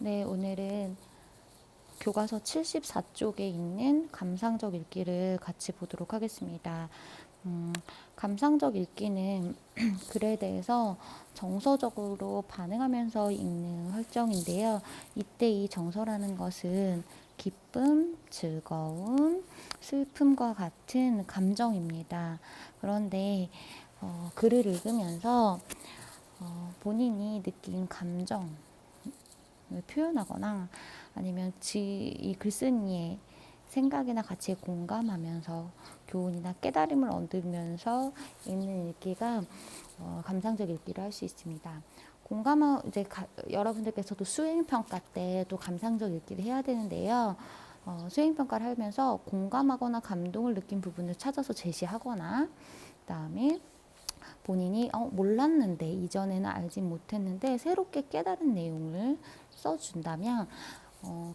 네, 오늘은 교과서 74쪽에 있는 감상적 읽기를 같이 보도록 하겠습니다. 감상적 읽기는 글에 대해서 정서적으로 반응하면서 읽는 활동인데요. 이때 이 정서라는 것은 기쁨, 즐거움, 슬픔과 같은 감정입니다. 그런데 글을 읽으면서 본인이 느낀 감정, 표현하거나 아니면 이 글쓴이의 생각이나 가치에 공감하면서 교훈이나 깨달음을 얻으면서 읽는 읽기가 감상적 읽기를 할 수 있습니다. 여러분들께서도 수행평가 때 또 감상적 읽기를 해야 되는데요. 수행평가를 하면서 공감하거나 감동을 느낀 부분을 찾아서 제시하거나, 그다음에 본인이 몰랐는데, 이전에는 알지 못했는데 새롭게 깨달은 내용을 써준다면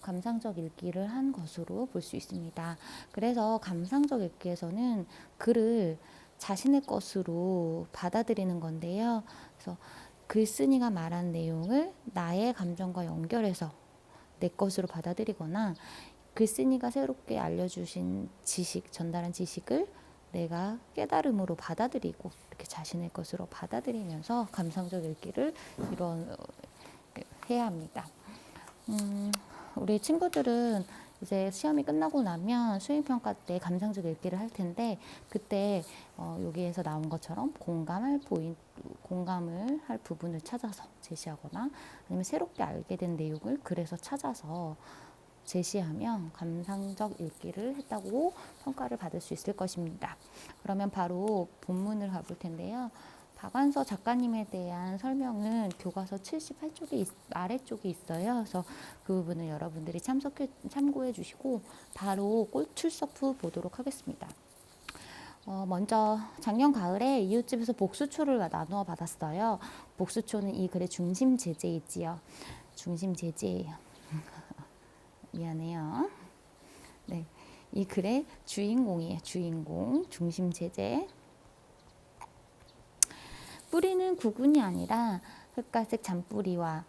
감상적 읽기를 한 것으로 볼 수 있습니다. 그래서 감상적 읽기에서는 글을 자신의 것으로 받아들이는 건데요. 그래서 글쓴이가 말한 내용을 나의 감정과 연결해서 내 것으로 받아들이거나, 글쓴이가 새롭게 알려주신 전달한 지식을 내가 깨달음으로 받아들이고 이렇게 자신의 것으로 받아들이면서 감상적 읽기를 해야 합니다. 우리 친구들은 이제 시험이 끝나고 나면 수행평가 때 감상적 읽기를 할 텐데, 그때 여기에서 나온 것처럼 공감을 할 부분을 찾아서 제시하거나, 아니면 새롭게 알게 된 내용을 글에서 찾아서 제시하면 감상적 읽기를 했다고 평가를 받을 수 있을 것입니다. 그러면 바로 본문을 가볼 텐데요. 박완서 작가님에 대한 설명은 교과서 78쪽에 아래쪽에 있어요. 그래서 그 부분을 여러분들이 참고해 주시고 바로 꼴출석후 보도록 하겠습니다. 먼저 작년 가을에 이웃집에서 복수초를 나누어 받았어요. 복수초는 이 글의 중심 제재이지요. 중심 제재예요. 미안해요. 네, 이 글의 주인공이에요. 주인공, 중심 제재. 뿌리는 구근이 아니라 흑갈색 잔뿌리와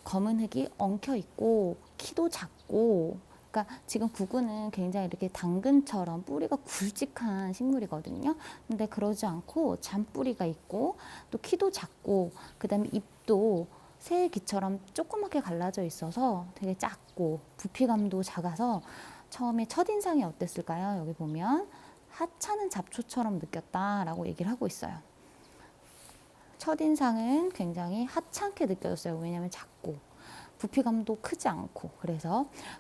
검은 흙이 엉켜 있고 키도 작고, 그러니까 지금 구근은 굉장히 이렇게 당근처럼 뿌리가 굵직한 식물이거든요. 근데 그러지 않고 잔뿌리가 있고 또 키도 작고, 그다음에 잎도 새의 귀처럼 조그맣게 갈라져 있어서 되게 작고 부피감도 작아서 처음에 첫인상이 어땠을까요? 여기 보면 하찮은 잡초처럼 느꼈다라고 얘기를 하고 있어요. 첫인상은 굉장히 하찮게 느껴졌어요. 왜냐하면 작고 부피감도 크지 않고.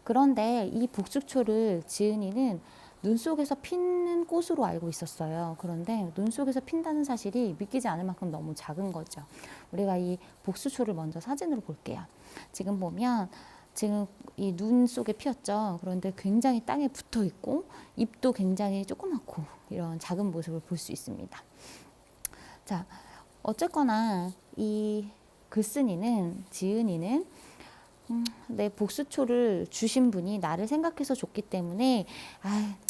그런데 이 복수초를 지은이는 눈 속에서 피는 꽃으로 알고 있었어요. 그런데 눈 속에서 핀다는 사실이 믿기지 않을 만큼 너무 작은 거죠. 우리가 이 복수초를 먼저 사진으로 볼게요. 지금 보면 지금 이 눈 속에 피었죠. 그런데 굉장히 땅에 붙어 있고 잎도 굉장히 조그맣고 이런 작은 모습을 볼 수 있습니다. 자, 어쨌거나 이 지은이는 내 복수초를 주신 분이 나를 생각해서 줬기 때문에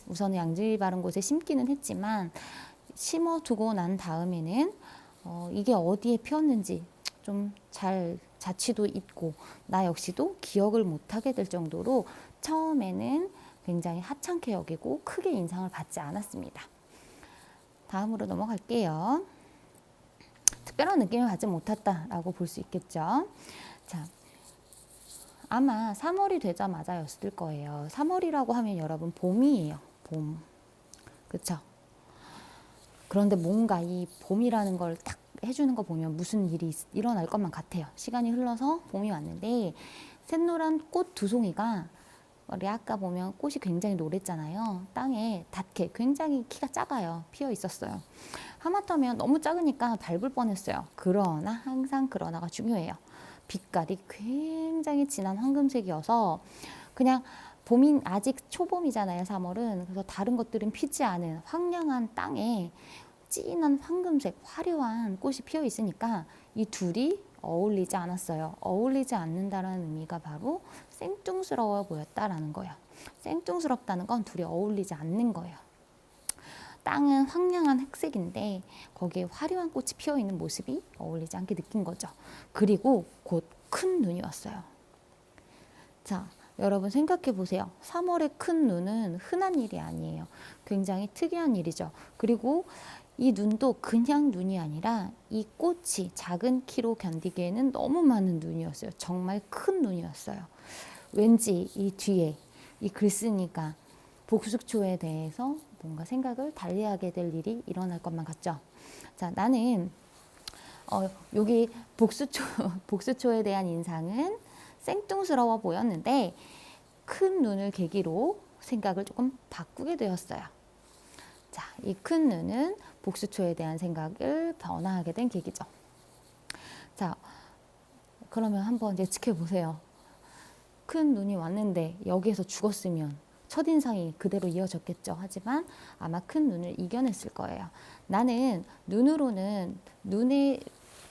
우선은 양지 바른 곳에 심기는 했지만, 심어두고 난 다음에는 이게 어디에 피었는지 좀 잘 자취도 잊고 나 역시도 기억을 못하게 될 정도로 처음에는 굉장히 하찮게 여기고 크게 인상을 받지 않았습니다. 다음으로 넘어갈게요. 특별한 느낌을 받지 못했다라고 볼 수 있겠죠. 자, 아마 3월이 되자마자였을 거예요. 3월이라고 하면 여러분 봄이에요. 봄. 그쵸? 그런데 뭔가 이 봄이라는 걸 딱 해주는 거 보면 무슨 일이 일어날 것만 같아요. 시간이 흘러서 봄이 왔는데 샛노란 꽃 두 송이가, 우리 아까 보면 꽃이 굉장히 노랬잖아요. 땅에 닿게 굉장히 키가 작아요. 피어 있었어요. 하마터면 너무 작으니까 밟을 뻔했어요. 그러나가 중요해요. 빛깔이 굉장히 진한 황금색이어서 그냥 아직 초봄이잖아요, 3월은. 그래서 다른 것들은 피지 않은 황량한 땅에 진한 황금색 화려한 꽃이 피어 있으니까 이 둘이 어울리지 않았어요. 어울리지 않는다라는 의미가 바로 생뚱스러워 보였다라는 거예요. 생뚱스럽다는 건 둘이 어울리지 않는 거예요. 땅은 황량한 흑색인데 거기에 화려한 꽃이 피어 있는 모습이 어울리지 않게 느낀 거죠. 그리고 곧 큰 눈이 왔어요. 자, 여러분 생각해 보세요. 3월에 큰 눈은 흔한 일이 아니에요. 굉장히 특이한 일이죠. 그리고 이 눈도 그냥 눈이 아니라 이 꽃이 작은 키로 견디기에는 너무 많은 눈이었어요. 정말 큰 눈이었어요. 왠지 이 뒤에 이 글쓴이가 복숙초에 대해서 뭔가 생각을 달리하게 될 일이 일어날 것만 같죠. 자, 나는 여기 복수초에 대한 인상은 생뚱스러워 보였는데 큰 눈을 계기로 생각을 조금 바꾸게 되었어요. 자, 이 큰 눈은 복수초에 대한 생각을 변화하게 된 계기죠. 자, 그러면 한번 예측해 보세요. 큰 눈이 왔는데 여기에서 죽었으면 첫인상이 그대로 이어졌겠죠. 하지만 아마 큰 눈을 이겨냈을 거예요. 나는 눈으로는 눈의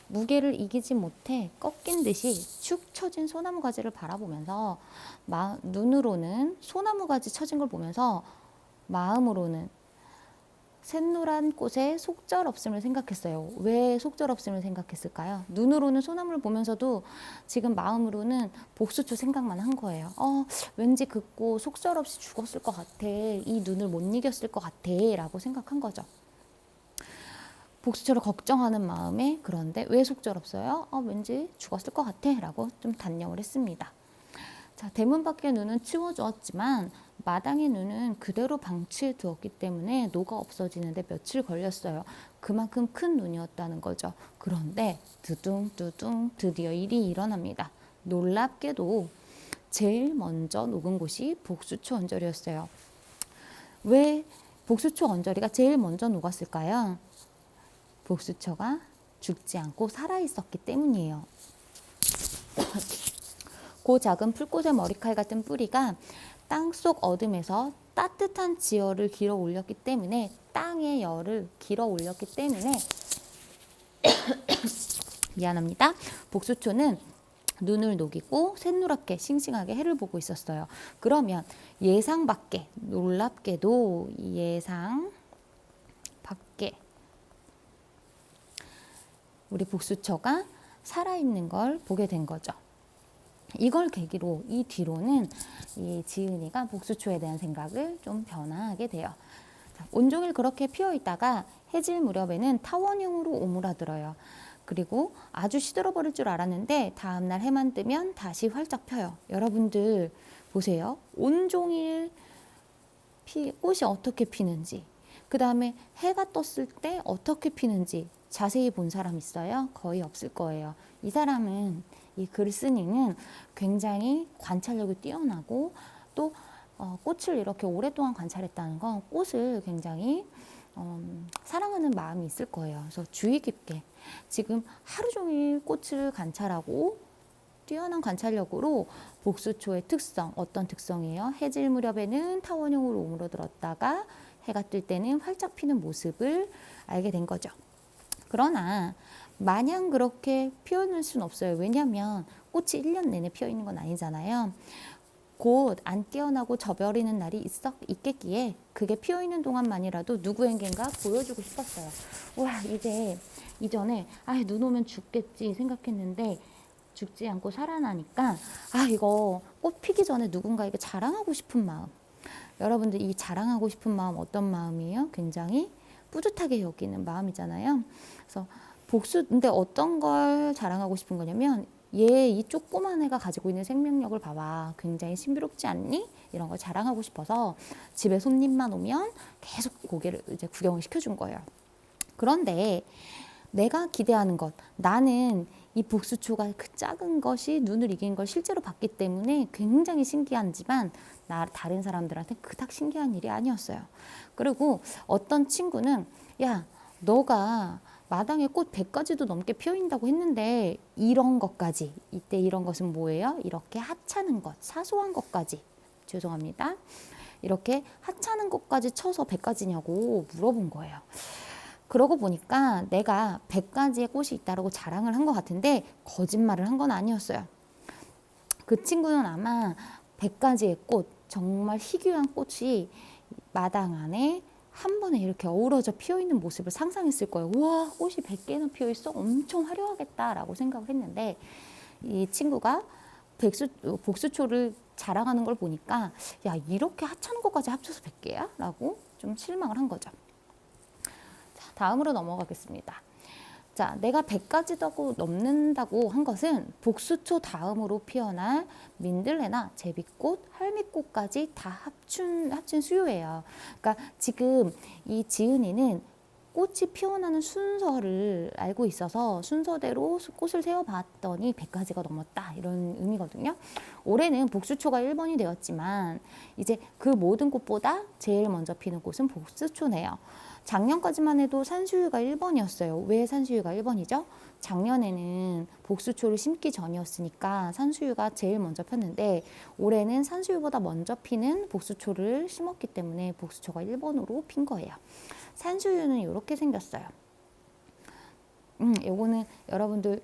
무게를 이기지 못해 꺾인 듯이 축 처진 소나무 가지를 바라보면서 눈으로는 소나무 가지 처진 걸 보면서 마음으로는 샛노란 꽃에 속절없음을 생각했어요. 왜 속절없음을 생각했을까요? 눈으로는 소나무를 보면서도 지금 마음으로는 복수초 생각만 한 거예요. 왠지 그 꽃 속절없이 죽었을 것 같아. 이 눈을 못 이겼을 것 같아. 라고 생각한 거죠. 복수초를 걱정하는 마음에 그런데 왜 속절없어요? 왠지 죽었을 것 같아. 라고 좀 단념을 했습니다. 자, 대문 밖의 눈은 치워주었지만 마당의 눈은 그대로 방치해 두었기 때문에 녹아 없어지는데 며칠 걸렸어요. 그만큼 큰 눈이었다는 거죠. 그런데 두둥두둥 드디어 일이 일어납니다. 놀랍게도 제일 먼저 녹은 곳이 복수초 언저리였어요. 왜 복수초 언저리가 제일 먼저 녹았을까요? 복수초가 죽지 않고 살아있었기 때문이에요. 그 작은 풀꽃의 머리칼 같은 뿌리가 땅속 어둠에서 따뜻한 지열을 길어 올렸기 때문에 땅의 열을 길어 올렸기 때문에 미안합니다. 복수초는 눈을 녹이고 샛노랗게 싱싱하게 해를 보고 있었어요. 그러면 예상 밖에 놀랍게도 예상 밖에 우리 복수초가 살아있는 걸 보게 된 거죠. 이걸 계기로 이 뒤로는 이 지은이가 복수초에 대한 생각을 좀 변화하게 돼요. 자, 온종일 그렇게 피어 있다가 해질 무렵에는 타원형으로 오므라들어요. 그리고 아주 시들어버릴 줄 알았는데 다음날 해만 뜨면 다시 활짝 펴요. 여러분들 보세요. 온종일 꽃이 어떻게 피는지, 그 다음에 해가 떴을 때 어떻게 피는지 자세히 본 사람 있어요? 거의 없을 거예요. 이 사람은, 이 글쓴이는 굉장히 관찰력이 뛰어나고 또 꽃을 이렇게 오랫동안 관찰했다는 건 꽃을 굉장히 사랑하는 마음이 있을 거예요. 그래서 주의 깊게 지금 하루 종일 꽃을 관찰하고 뛰어난 관찰력으로 복수초의 특성, 어떤 특성이에요? 해질 무렵에는 타원형으로 오므러들었다가 해가 뜰 때는 활짝 피는 모습을 알게 된 거죠. 그러나 마냥 그렇게 피어날 수는 없어요. 왜냐하면 꽃이 1년 내내 피어 있는 건 아니잖아요. 곧 안 깨어나고 져버리는 날이 있겠기에 그게 피어 있는 동안만이라도 누구에겐가 보여주고 싶었어요. 와, 이전에 눈 오면 죽겠지 생각했는데 죽지 않고 살아나니까 이거 꽃 피기 전에 누군가에게 자랑하고 싶은 마음. 여러분들 이 자랑하고 싶은 마음 어떤 마음이에요? 굉장히 뿌듯하게 여기는 마음이잖아요. 그래서 근데 어떤 걸 자랑하고 싶은 거냐면 이 조그만 애가 가지고 있는 생명력을 봐봐. 굉장히 신비롭지 않니? 이런 걸 자랑하고 싶어서 집에 손님만 오면 계속 고개를 이제 구경을 시켜준 거예요. 그런데 내가 기대하는 것, 나는 이 복수초가 그 작은 것이 눈을 이긴 걸 실제로 봤기 때문에 굉장히 신기하지만 다른 사람들한테 그닥 신기한 일이 아니었어요. 그리고 어떤 친구는 너가 마당에 꽃 100가지도 넘게 피어 있다고 했는데 이런 것까지, 이때 이런 것은 뭐예요? 이렇게 하찮은 것, 사소한 것까지, 죄송합니다. 이렇게 하찮은 것까지 쳐서 100가지냐고 물어본 거예요. 그러고 보니까 내가 100가지의 꽃이 있다고 자랑을 한 것 같은데 거짓말을 한 건 아니었어요. 그 친구는 아마 100가지의 꽃, 정말 희귀한 꽃이 마당 안에 한 번에 이렇게 어우러져 피어있는 모습을 상상했을 거예요. 우와, 꽃이 100개나 피어있어? 엄청 화려하겠다라고 생각을 했는데 이 친구가 복수초를 자랑하는 걸 보니까 야, 이렇게 하찮은 것까지 합쳐서 100개야? 라고 좀 실망을 한 거죠. 자, 다음으로 넘어가겠습니다. 자, 내가 100가지도 넘는다고 한 것은 복수초 다음으로 피어날 민들레나 제비꽃, 할미꽃까지 다 합친 수요예요. 그러니까 지금 이 지은이는 꽃이 피어나는 순서를 알고 있어서 순서대로 꽃을 세어봤더니 100가지가 넘었다, 이런 의미거든요. 올해는 복수초가 1번이 되었지만 이제 그 모든 꽃보다 제일 먼저 피는 꽃은 복수초네요. 작년까지만 해도 산수유가 1번이었어요. 왜 산수유가 1번이죠? 작년에는 복수초를 심기 전이었으니까 산수유가 제일 먼저 폈는데 올해는 산수유보다 먼저 피는 복수초를 심었기 때문에 복수초가 1번으로 핀 거예요. 산수유는 이렇게 생겼어요. 요거는 여러분들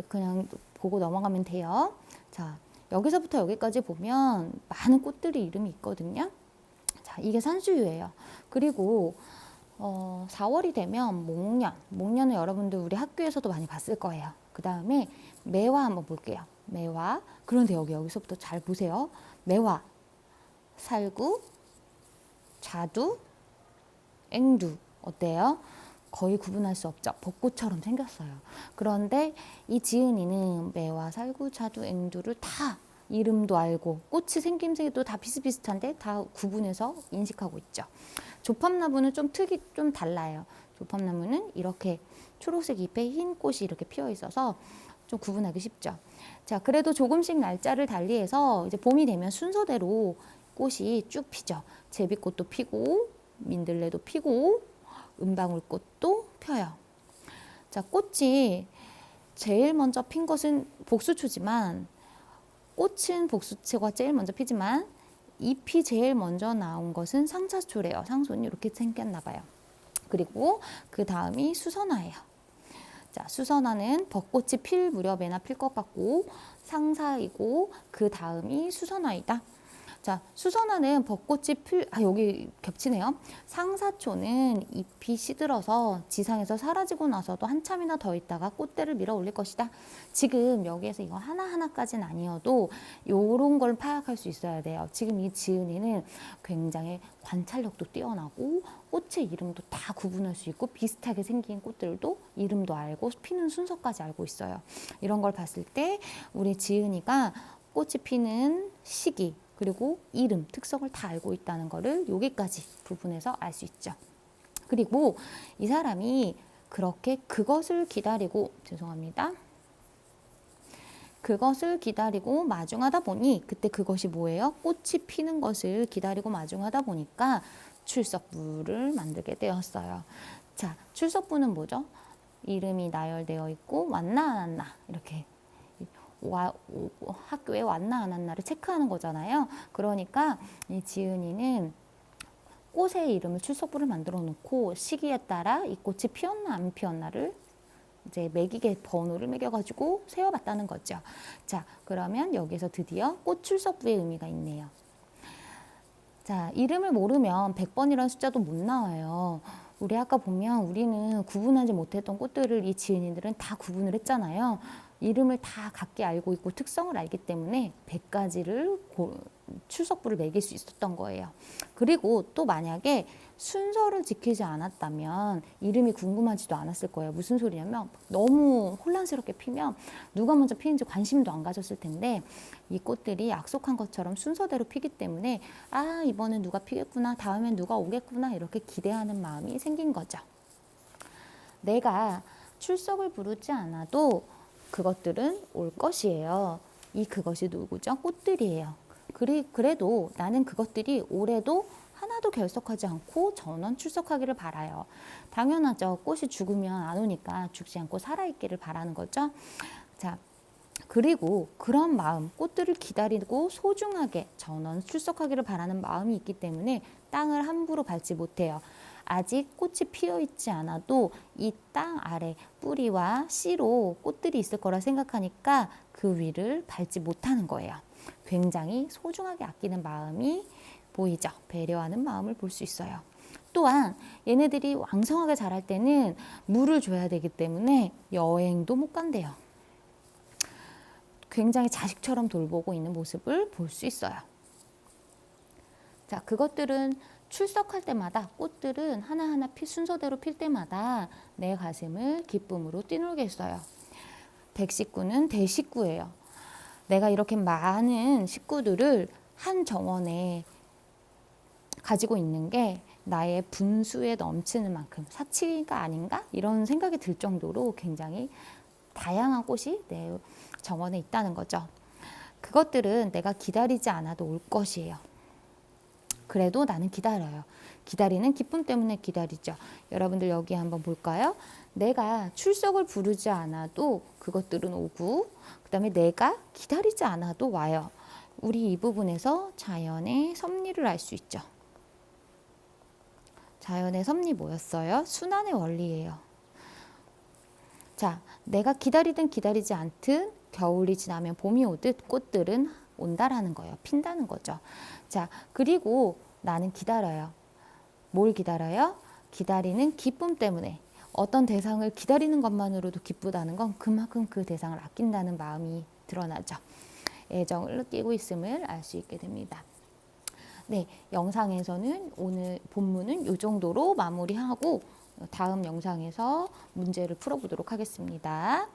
그냥 보고 넘어가면 돼요. 자, 여기서부터 여기까지 보면 많은 꽃들이 이름이 있거든요. 자, 이게 산수유예요. 그리고 4월이 되면 목련은 여러분들 우리 학교에서도 많이 봤을 거예요. 그 다음에 매화 한번 볼게요. 매화. 그런데 여기서부터 잘 보세요. 매화, 살구, 자두, 앵두. 어때요? 거의 구분할 수 없죠. 벚꽃처럼 생겼어요. 그런데 이 지은이는 매화, 살구, 자두, 앵두를 다 이름도 알고 꽃이 생김새도 다 비슷비슷한데 다 구분해서 인식하고 있죠. 조팝나무는 좀 달라요. 조팝나무는 이렇게 초록색 잎에 흰 꽃이 이렇게 피어 있어서 좀 구분하기 쉽죠. 자, 그래도 조금씩 날짜를 달리해서 이제 봄이 되면 순서대로 꽃이 쭉 피죠. 제비꽃도 피고 민들레도 피고 은방울꽃도 펴요. 자, 꽃이 제일 먼저 핀 것은 복수초지만 꽃은 복수초가 제일 먼저 피지만 잎이 제일 먼저 나온 것은 상사초래요. 상손이 이렇게 생겼나 봐요. 그리고 그 다음이 수선화예요. 자, 수선화는 벚꽃이 필 무렵에나 필 것 같고 상사이고 그 다음이 수선화이다. 자, 수선화는 벚꽃이 여기 겹치네요. 상사초는 잎이 시들어서 지상에서 사라지고 나서도 한참이나 더 있다가 꽃대를 밀어 올릴 것이다. 지금 여기에서 이거 하나하나까지는 아니어도 요런 걸 파악할 수 있어야 돼요. 지금 이 지은이는 굉장히 관찰력도 뛰어나고 꽃의 이름도 다 구분할 수 있고 비슷하게 생긴 꽃들도 이름도 알고 피는 순서까지 알고 있어요. 이런 걸 봤을 때 우리 지은이가 꽃이 피는 시기 그리고 이름, 특성을 다 알고 있다는 거를 여기까지 부분에서 알 수 있죠. 그리고 이 사람이 그렇게 그것을 기다리고 마중하다 보니 그때 그것이 뭐예요? 꽃이 피는 것을 기다리고 마중하다 보니까 출석부를 만들게 되었어요. 자, 출석부는 뭐죠? 이름이 나열되어 있고 왔나 안 왔나 이렇게 학교에 왔나 안 왔나를 체크하는 거잖아요. 그러니까 이 지은이는 꽃의 이름을 출석부를 만들어 놓고 시기에 따라 이 꽃이 피었나 안 피었나를 이제 번호를 매겨가지고 세어봤다는 거죠. 자, 그러면 여기서 드디어 꽃 출석부의 의미가 있네요. 자, 이름을 모르면 100번이라는 숫자도 못 나와요. 우리 아까 보면 우리는 구분하지 못했던 꽃들을 이 지은이들은 다 구분을 했잖아요. 이름을 다 각기 알고 있고 특성을 알기 때문에 100가지를 출석부를 매길 수 있었던 거예요. 그리고 또 만약에 순서를 지키지 않았다면 이름이 궁금하지도 않았을 거예요. 무슨 소리냐면 너무 혼란스럽게 피면 누가 먼저 피는지 관심도 안 가졌을 텐데 이 꽃들이 약속한 것처럼 순서대로 피기 때문에 이번엔 누가 피겠구나, 다음엔 누가 오겠구나 이렇게 기대하는 마음이 생긴 거죠. 내가 출석을 부르지 않아도 그것들은 올 것이에요. 이 그것이 누구죠? 꽃들이에요. 그래도 나는 그것들이 올해도 하나도 결석하지 않고 전원 출석하기를 바라요. 당연하죠. 꽃이 죽으면 안 오니까 죽지 않고 살아있기를 바라는 거죠. 자, 그리고 그런 마음, 꽃들을 기다리고 소중하게 전원 출석하기를 바라는 마음이 있기 때문에 땅을 함부로 밟지 못해요. 아직 꽃이 피어 있지 않아도 이 땅 아래 뿌리와 씨로 꽃들이 있을 거라 생각하니까 그 위를 밟지 못하는 거예요. 굉장히 소중하게 아끼는 마음이 보이죠. 배려하는 마음을 볼 수 있어요. 또한 얘네들이 왕성하게 자랄 때는 물을 줘야 되기 때문에 여행도 못 간대요. 굉장히 자식처럼 돌보고 있는 모습을 볼 수 있어요. 자, 그것들은 출석할 때마다, 꽃들은 하나하나 순서대로 필 때마다 내 가슴을 기쁨으로 뛰놀게 했어요. 백식구는 대식구예요. 내가 이렇게 많은 식구들을 한 정원에 가지고 있는 게 나의 분수에 넘치는 만큼 사치가 아닌가? 이런 생각이 들 정도로 굉장히 다양한 꽃이 내 정원에 있다는 거죠. 그것들은 내가 기다리지 않아도 올 것이에요. 그래도 나는 기다려요. 기다리는 기쁨 때문에 기다리죠. 여러분들 여기 한번 볼까요? 내가 출석을 부르지 않아도 그것들은 오고, 그 다음에 내가 기다리지 않아도 와요. 우리 이 부분에서 자연의 섭리를 알 수 있죠. 자연의 섭리 뭐였어요? 순환의 원리예요. 자, 내가 기다리든 기다리지 않든 겨울이 지나면 봄이 오듯 꽃들은 온다라는 거예요. 핀다는 거죠. 자, 그리고 나는 기다려요. 뭘 기다려요? 기다리는 기쁨 때문에. 어떤 대상을 기다리는 것만으로도 기쁘다는 건 그만큼 그 대상을 아낀다는 마음이 드러나죠. 애정을 느끼고 있음을 알 수 있게 됩니다. 네, 영상에서는 오늘 본문은 이 정도로 마무리하고 다음 영상에서 문제를 풀어보도록 하겠습니다.